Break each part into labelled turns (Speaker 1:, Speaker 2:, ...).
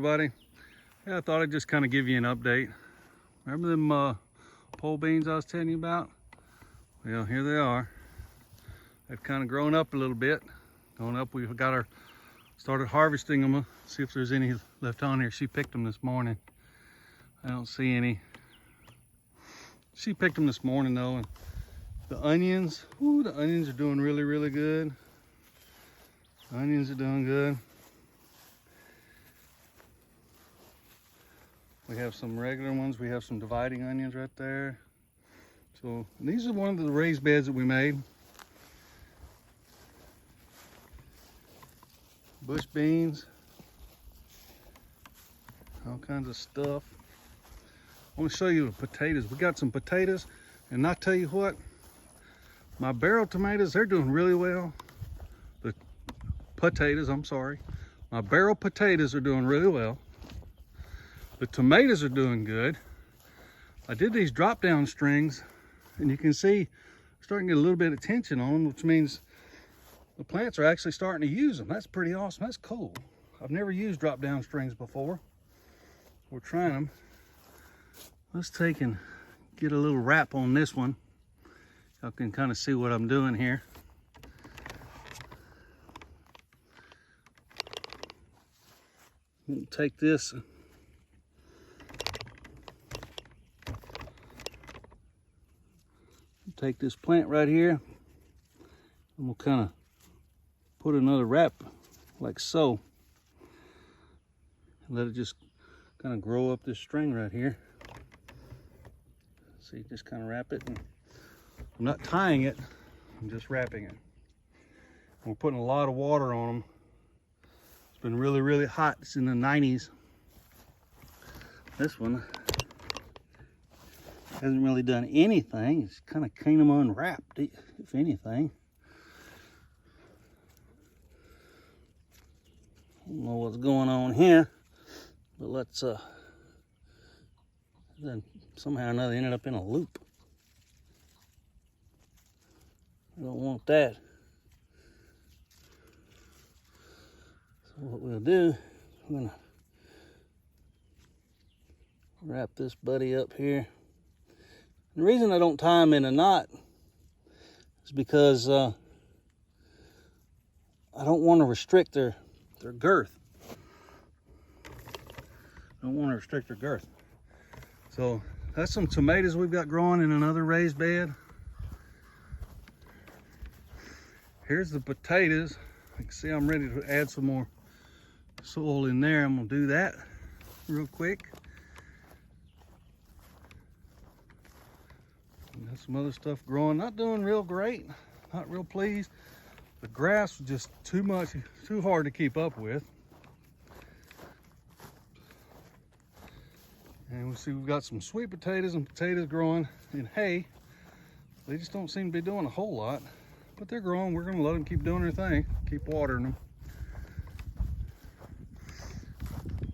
Speaker 1: everybody. Yeah, I thought I'd just kind of give you an update. Remember them pole beans I was telling you about? Well, here they are. They've kind of grown up a little bit. Going up, we've got started harvesting them. See if there's any left on here. She picked them this morning. I don't see any. She picked them this morning though. And the onions, ooh, the onions are doing really, really good. The onions are doing good. We have some regular ones. We have some dividing onions right there. So these are one of the raised beds that we made. Bush beans, all kinds of stuff. I want to show you the potatoes. We got some potatoes, and I tell you what, my barrel tomatoes, they're doing really well. The potatoes, I'm sorry. My barrel potatoes are doing really well. The tomatoes are doing good. I did these drop down strings, and you can see I'm starting to get a little bit of tension on them, which means the plants are actually starting to use them. That's pretty awesome. That's cool. I've never used drop down strings before. We're trying them. Let's take and get a little wrap on this one. Y'all can kind of see what I'm doing here. We'll take this. Take this plant right here, and we'll kind of put another wrap like so, and let it just kind of grow up this string right here. See, just kind of wrap it, and I'm not tying it, I'm just wrapping it. And we're putting a lot of water on them. It's been really, really hot. It's in the 90s. This one hasn't really done anything. It's kind of came unwrapped, if anything. I don't know what's going on here, but let's then somehow or another ended up in a loop. I don't want that. So what we'll do, we're gonna wrap this buddy up here. The reason I don't tie them in a knot is because I don't want to restrict their girth. I don't want to restrict their girth. So that's some tomatoes we've got growing in another raised bed. Here's the potatoes. You can see I'm ready to add some more soil in there. I'm gonna do that real quick. Got some other stuff growing, not doing real great, not real pleased. The grass was just too much, too hard to keep up with. And we see we've got some sweet potatoes and potatoes growing in hay. They just don't seem to be doing a whole lot, but they're growing. We're gonna let them keep doing their thing, keep watering them.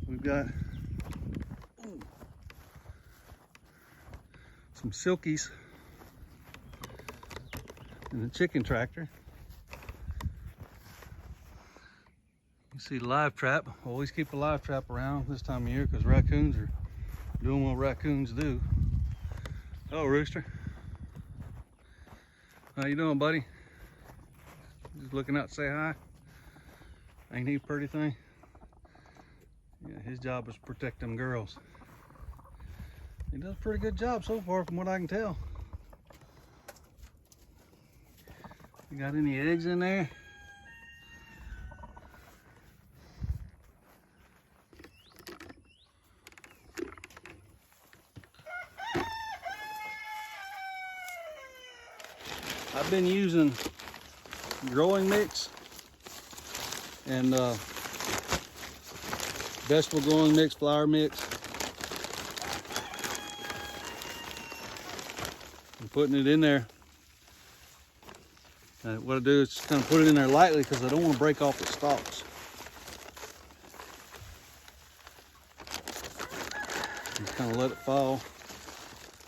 Speaker 1: We've got some silkies in the chicken tractor. You see the live trap. Always keep a live trap around this time of year because raccoons are doing what raccoons do. Hello, rooster. How you doing, buddy? Just looking out to say hi. Ain't he a pretty thing? Yeah, his job is to protect them girls. He does a pretty good job so far from what I can tell. You got any eggs in there? I've been using growing mix and vegetable growing mix, flour mix. I'm putting it in there. What I do is just kind of put it in there lightly because I don't want to break off the stalks. Just kind of let it fall,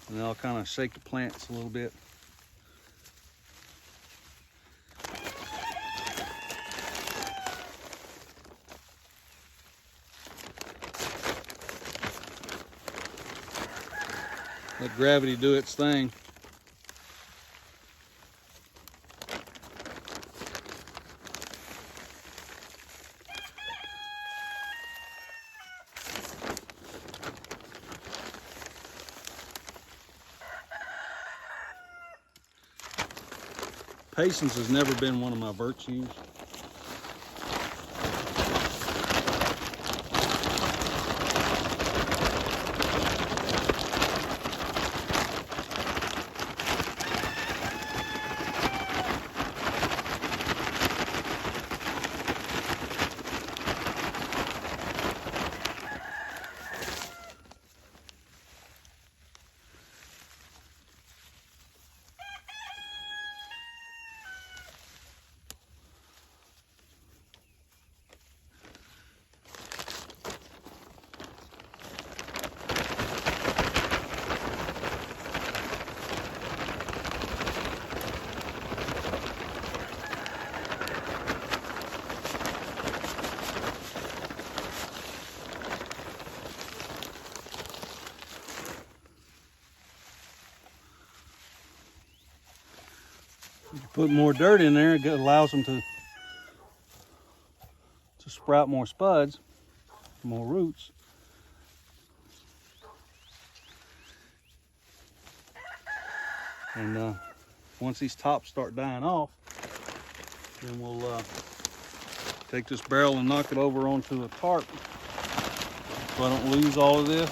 Speaker 1: and then I'll kind of shake the plants a little bit. Let gravity do its thing. Patience has never been one of my virtues. You put more dirt in there, it allows them to sprout more spuds, more roots. And once these tops start dying off, then we'll take this barrel and knock it over onto a tarp so I don't lose all of this.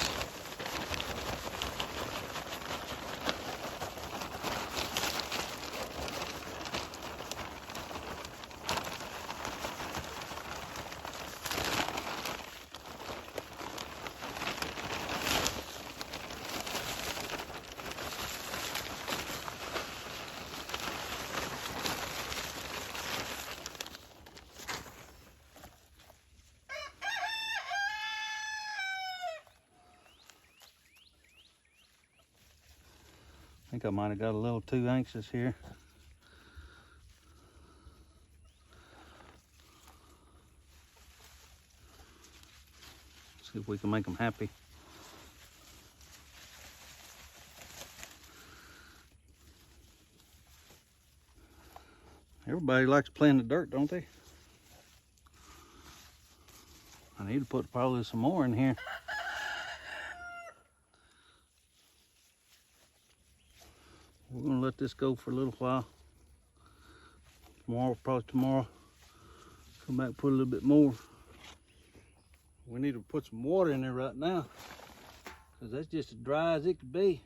Speaker 1: I think I might have got a little too anxious here. See if we can make them happy. Everybody likes playing the dirt, don't they? I need to put probably some more in here. We're gonna let this go for a little while. Probably tomorrow, come back and put a little bit more. We need to put some water in there right now, because that's just as dry as it could be.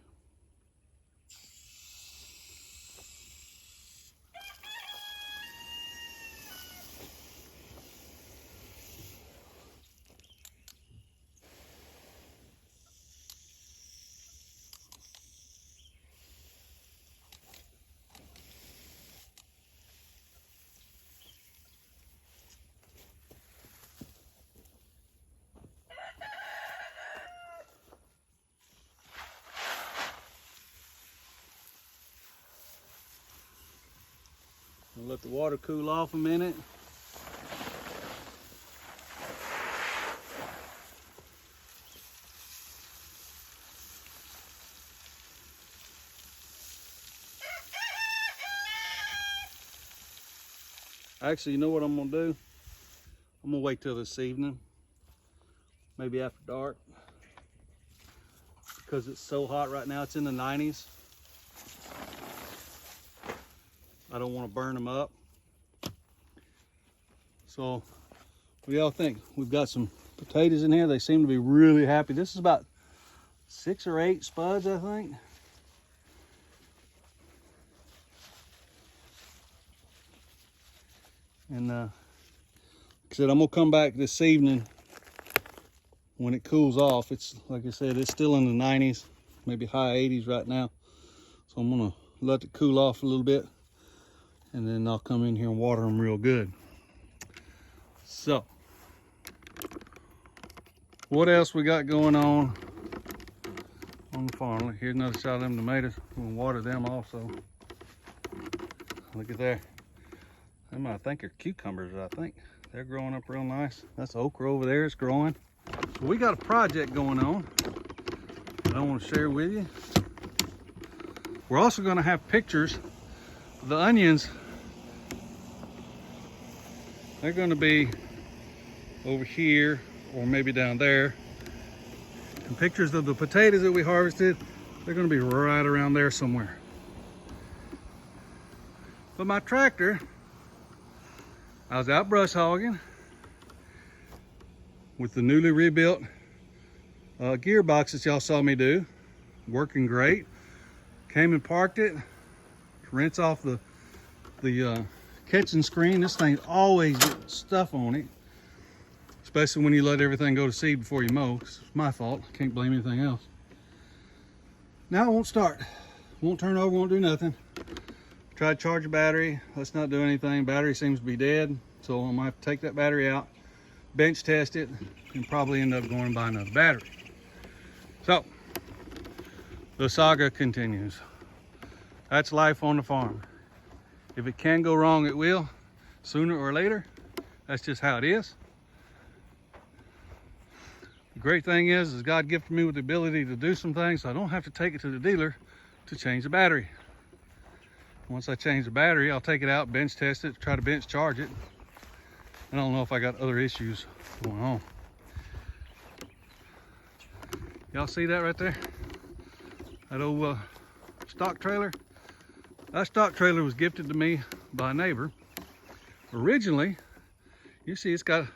Speaker 1: We'll let the water cool off a minute. Actually, you know what I'm gonna do? I'm gonna wait till this evening, maybe after dark, because it's so hot right now. It's in the 90s. I don't want to burn them up. So what do y'all think? We've got some potatoes in here. They seem to be really happy. This is about 6 or 8 spuds, I think. And like I said, I'm gonna come back this evening when it cools off. It's, like I said, it's still in the 90s, maybe high 80s right now. So I'm gonna let it cool off a little bit, and then I'll come in here and water them real good. So, what else we got going on the farm? Here's another shot of them tomatoes. We'll water them also. Look at there. Them, I think, are cucumbers, I think. They're growing up real nice. That's okra over there, it's growing. So we got a project going on that I want to share with you. We're also going to have pictures of the onions. They're going to be over here or maybe down there. And pictures of the potatoes that we harvested, they're going to be right around there somewhere. But my tractor, I was out brush hogging with the newly rebuilt gearbox that y'all saw me do. Working great. Came and parked it. Rinse off the catching screen. This thing always gets stuff on it, especially when you let everything go to seed before you mow. It's my fault. Can't blame anything else. Now it won't start. Won't turn over, won't do nothing. Tried to charge a battery. Let's not do anything. Battery seems to be dead. So I'm gonna have to take that battery out, bench test it, and probably end up going and buy another battery. So the saga continues. That's life on the farm. If it can go wrong, it will, sooner or later. That's just how it is. The great thing is God gifted me with the ability to do some things, so I don't have to take it to the dealer to change the battery. Once I change the battery, I'll take it out, bench test it, try to bench charge it. I don't know if I got other issues going on. Y'all see that right there? That old stock trailer? That stock trailer was gifted to me by a neighbor. Originally, you see it's got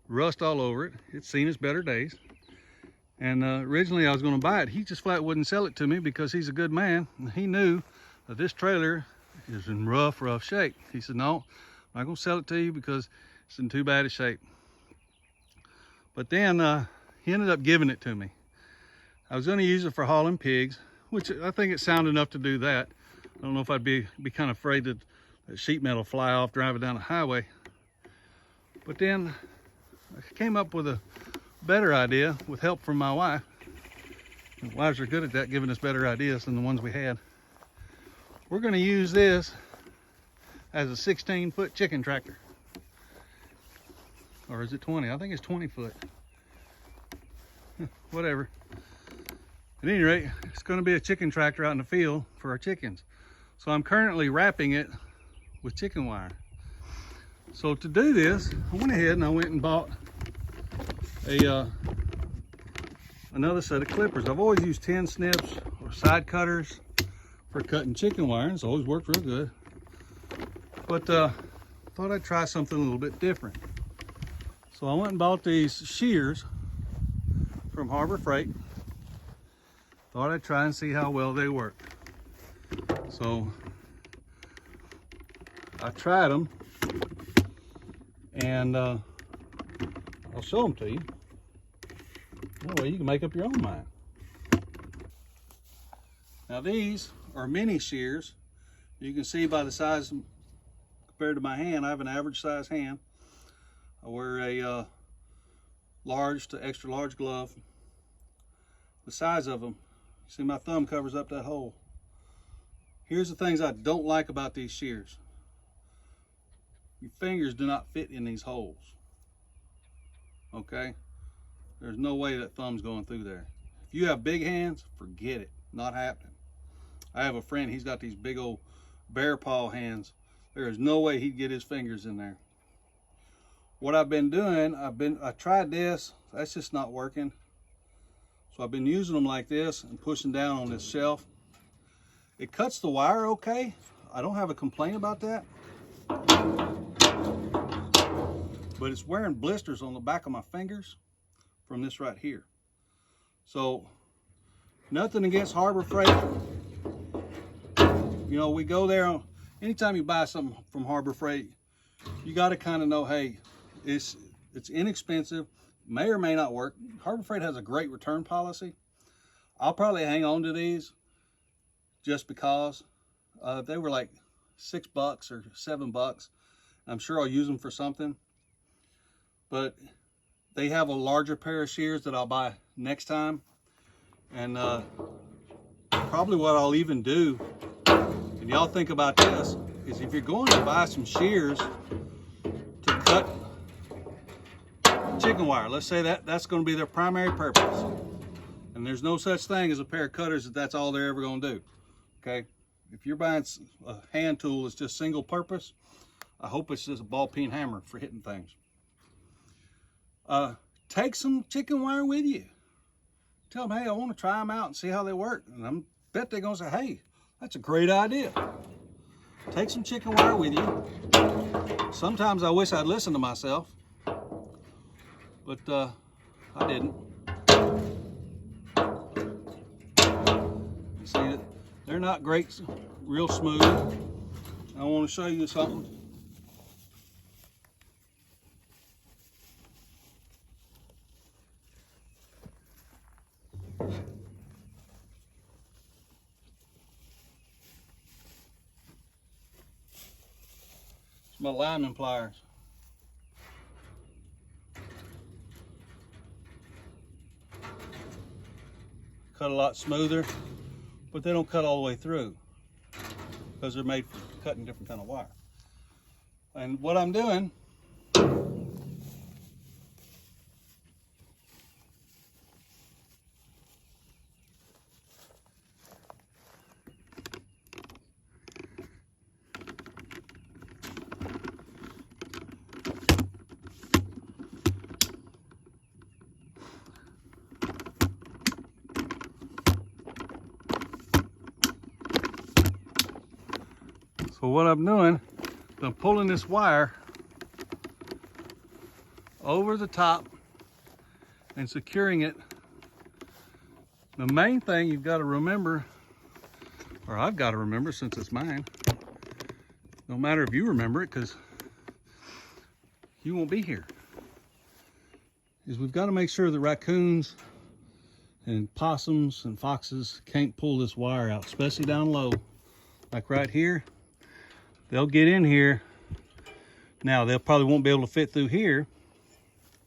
Speaker 1: rust all over it. It's seen its better days. And originally I was going to buy it. He just flat wouldn't sell it to me because he's a good man. And he knew that this trailer is in rough shape. He said, no, I'm not going to sell it to you because it's in too bad a shape. But then he ended up giving it to me. I was going to use it for hauling pigs, which I think it's sound enough to do that. I don't know if I'd be kind of afraid that sheet metal fly off driving down the highway. But then I came up with a better idea with help from my wife. And wives are good at that, giving us better ideas than the ones we had. We're going to use this as a 16-foot chicken tractor. Or is it 20? I think it's 20 foot. Whatever. At any rate, it's going to be a chicken tractor out in the field for our chickens. So I'm currently wrapping it with chicken wire. So to do this, I went ahead and I went and bought another set of clippers. I've always used 10 snips or side cutters for cutting chicken wire, and it's always worked real good. But thought I'd try something a little bit different. So I went and bought these shears from Harbor Freight. Thought I'd try and see how well they work. So I tried them, and I'll show them to you. That way you can make up your own mind. Now these are mini shears. You can see by the size compared to my hand. I have an average size hand. I wear a large to extra large glove. The size of them, see my thumb covers up that hole. Here's the things I don't like about these shears. Your fingers do not fit in these holes. Okay? There's no way that thumb's going through there. If you have big hands, forget it. Not happening. I have a friend, he's got these big old bear paw hands. There is no way he'd get his fingers in there. What I've been doing, I tried this, that's just not working. So I've been using them like this and pushing down on this shelf. It cuts the wire okay. I don't have a complaint about that. But it's wearing blisters on the back of my fingers from this right here. So nothing against Harbor Freight. You know, we go there, anytime you buy something from Harbor Freight, you got to kind of know, hey, it's inexpensive, may or may not work. Harbor Freight has a great return policy. I'll probably hang on to these just because they were like $6 or $7. I'm sure I'll use them for something. But they have a larger pair of shears that I'll buy next time. And probably what I'll even do, and y'all think about this, is if you're going to buy some shears to cut chicken wire, let's say that's going to be their primary purpose, and there's no such thing as a pair of cutters that's all they're ever going to do. okay? If you're buying a hand tool that's just single purpose, I hope it's just a ball peen hammer for hitting things. Take some chicken wire with you. Tell them, hey, I want to try them out and see how they work. And I bet they're going to say, hey, that's a great idea. Take some chicken wire with you. Sometimes I wish I'd listened to myself, but I didn't. You see, they're not great, real smooth. I want to show you something. It's my lineman pliers. Cut a lot smoother, but they don't cut all the way through because they're made for cutting different kind of wire. And what I'm doing, I'm pulling this wire over the top and securing it. The main thing you've got to remember, or I've got to remember since it's mine, no matter if you remember it because you won't be here, is we've got to make sure the raccoons and possums and foxes can't pull this wire out, especially down low. Like right here, they'll get in here. Now, they probably won't be able to fit through here,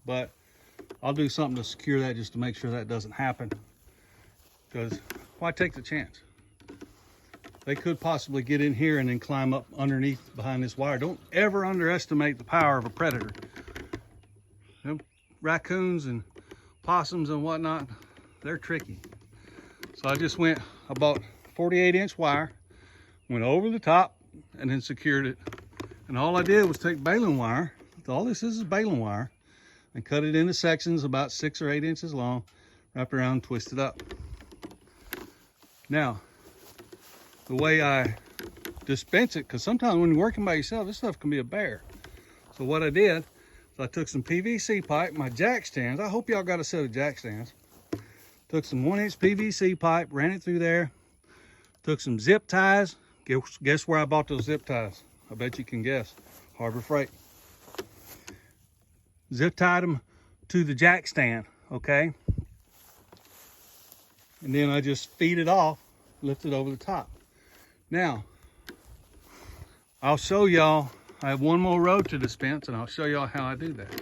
Speaker 1: but I'll do something to secure that just to make sure that doesn't happen. Because why take the chance? They could possibly get in here and then climb up underneath behind this wire. Don't ever underestimate the power of a predator. Them raccoons and possums and whatnot, they're tricky. So I bought 48-inch wire, went over the top, and then secured it. And all I did was take baling wire, all this is baling wire, and cut it into sections about 6 or 8 inches long, wrap it around and twist it up. Now, the way I dispense it, because sometimes when you're working by yourself, this stuff can be a bear. So what I did is I took some PVC pipe, my jack stands, I hope y'all got a set of jack stands. Took some 1-inch PVC pipe, ran it through there, took some zip ties. Guess where I bought those zip ties? I bet you can guess. Harbor Freight. Zip tied them to the jack stand, okay? And then I just feed it off, lift it over the top. Now, I'll show y'all, I have one more row to dispense and I'll show y'all how I do that.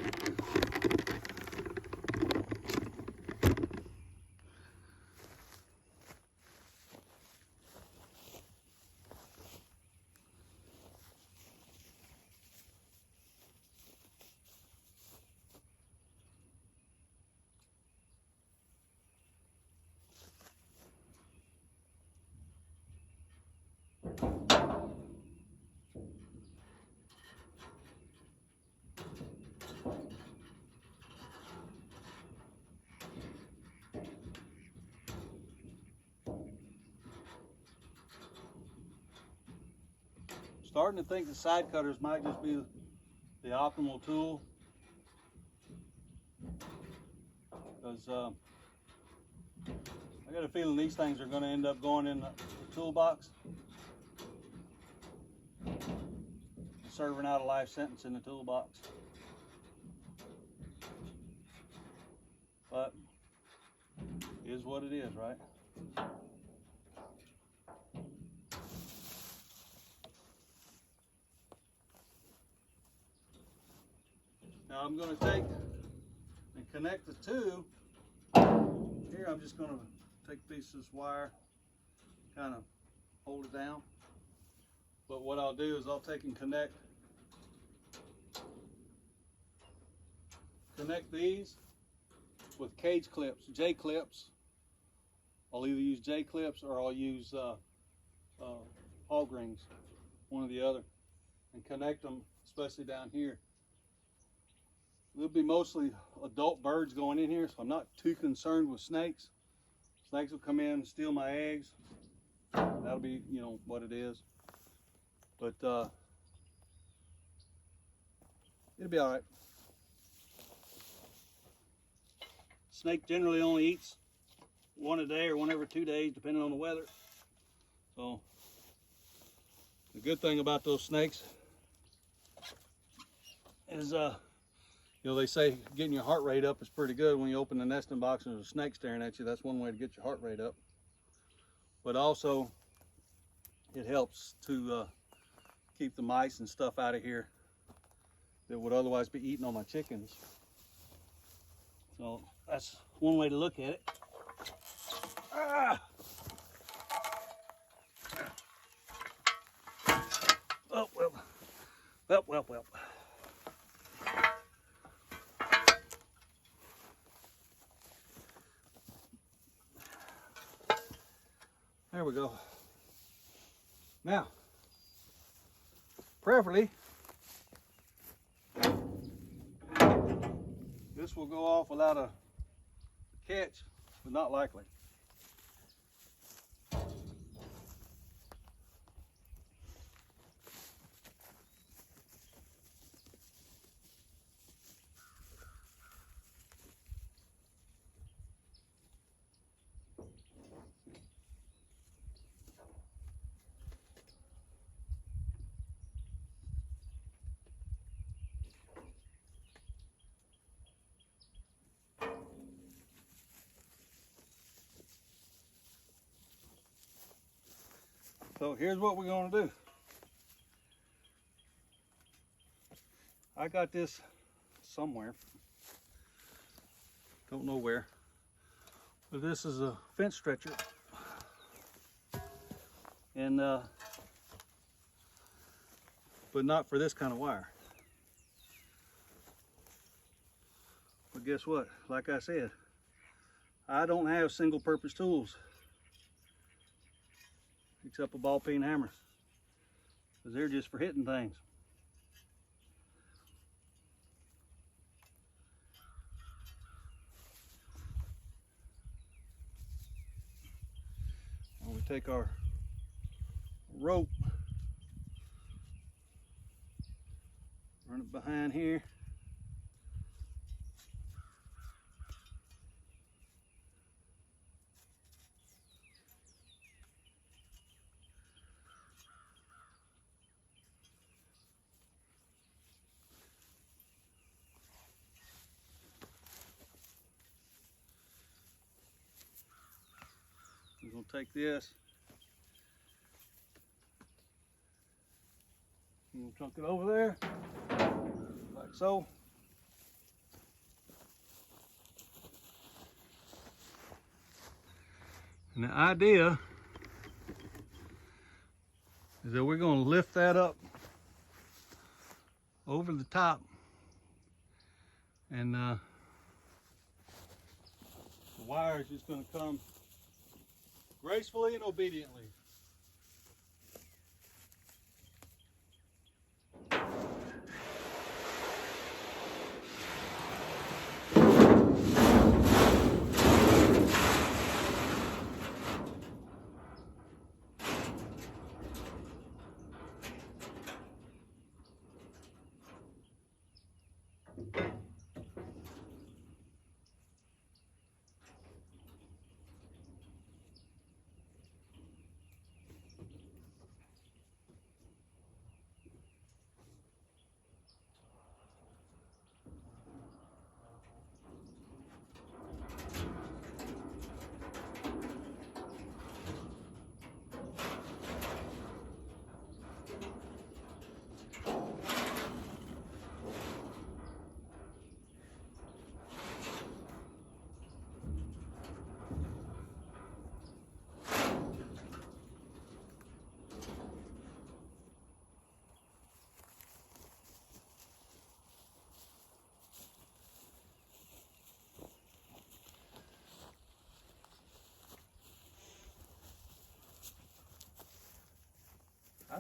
Speaker 1: Starting to think the side cutters might just be the optimal tool, because I got a feeling these things are going to end up going in the toolbox, serving out a life sentence in the toolbox. But it is what it is, right? Now I'm going to take and connect the two. Here I'm just going to take a piece of this wire, kind of hold it down. But what I'll do is I'll take and connect these with cage clips, J clips. I'll either use J clips or I'll use hog rings, one or the other, and connect them, especially down here. There'll be mostly adult birds going in here, so I'm not too concerned with snakes. Snakes will come in and steal my eggs. That'll be, you know, what it is. But it'll be all right. Snake generally only eats one a day or one every 2 days, depending on the weather. So the good thing about those snakes is, you know, they say getting your heart rate up is pretty good when you open the nesting box and there's a snake staring at you. That's one way to get your heart rate up. But also, it helps to keep the mice and stuff out of here that would otherwise be eating on my chickens. So that's one way to look at it. Ah! Oh, well. Well. There we go. Now, preferably, this will go off without a catch, but not likely. So here's what we're going to do. I got this somewhere, don't know where, but this is a fence stretcher, and but not for this kind of wire. But guess what? Like I said, I don't have single purpose tools except a ball peen hammer, because they're just for hitting things. And we take our rope, run it behind here, we're going to take this, and we'll chunk it over there, like so. And the idea is that we're going to lift that up over the top, and the wire is just going to come gracefully and obediently.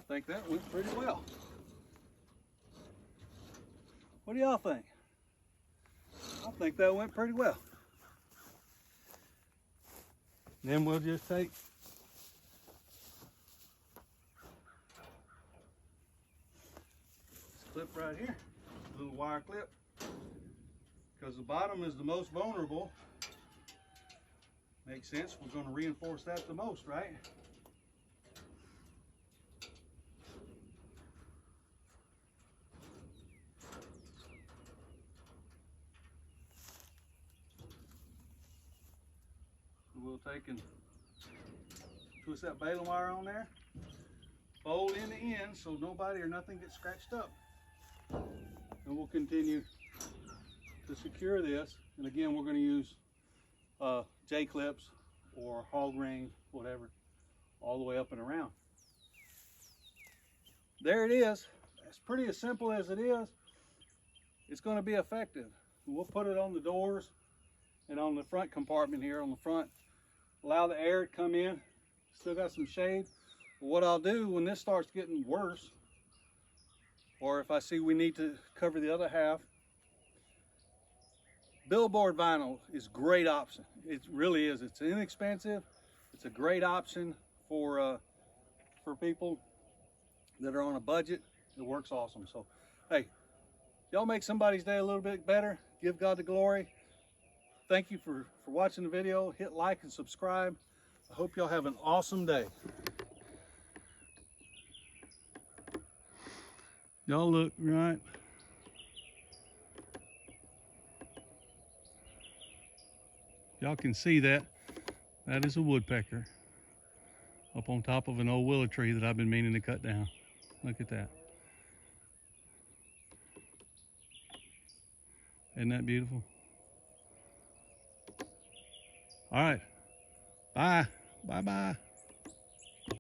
Speaker 1: think that went pretty well. What do y'all think? I think that went pretty well. Then we'll just take this clip right here, little wire clip, because the bottom is the most vulnerable. Makes sense, we're going to reinforce that the most, right? We'll take and twist that baling wire on there, fold in the end so nobody or nothing gets scratched up. And we'll continue to secure this. And again, we're going to use J-clips or hog ring, whatever, all the way up and around. There it is. It's pretty as simple as it is. It's going to be effective. We'll put it on the doors and on the front compartment here on the front. Allow the air to come in. Still got some shade. But what I'll do when this starts getting worse, or if I see we need to cover the other half, billboard vinyl is a great option. It really is. It's inexpensive. It's a great option for people that are on a budget. It works awesome. So, hey, y'all make somebody's day a little bit better. Give God the glory. Thank you for watching the video. Hit like and subscribe. I hope y'all have an awesome day. Y'all look right. Y'all can see that. That is a woodpecker up on top of an old willow tree that I've been meaning to cut down. Look at that. Isn't that beautiful? All right. Bye. Bye-bye.